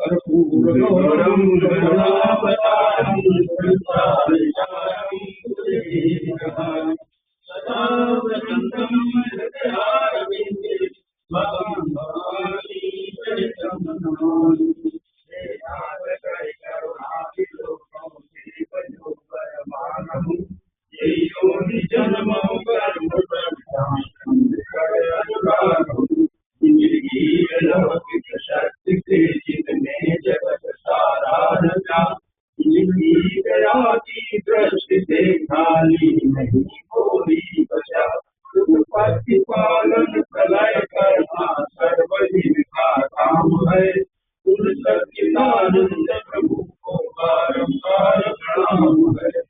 कर्पूरगौरं करुणावतारं सदा वसन्तं हृदयारविन्दे भवं भवानी चरितं नमामि। शक्ति से जितने जगत सारा रचा, दया की दृष्टि से खाली नहीं कोई बचा। उत्पत्ति पालन प्रलय करना सर्वजीव का काम है, उन सच्चिदानंद प्रभु को बारंबार प्रणाम है।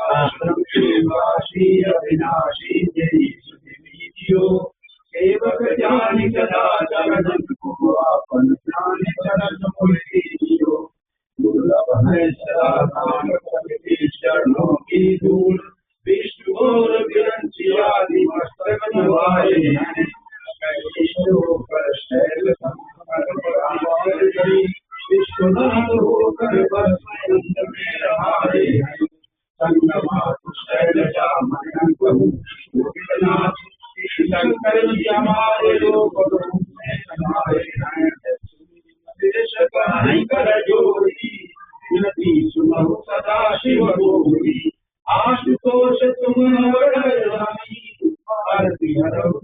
आश्रम के वासी अविनाशी यही सुनियो, सेवक जान सदा चरण को आपन ज्ञान चरण मुलियो। दुर्लभ है सदा काल के चरणों की धूल, विष्णु और विरंची आदि मस्तक नवाए हैं। होकर शैल विश्वनाथ होकर बसंत में रहाए हैं। संगमातु शैलजा मन प्रभु गोविंदनाथ, शंकर जी हमारे लोक में समाये हैं। कर जोड़ी विनती सुनो सदा शिव गोरी, आशुतोष तुम आरती हरौ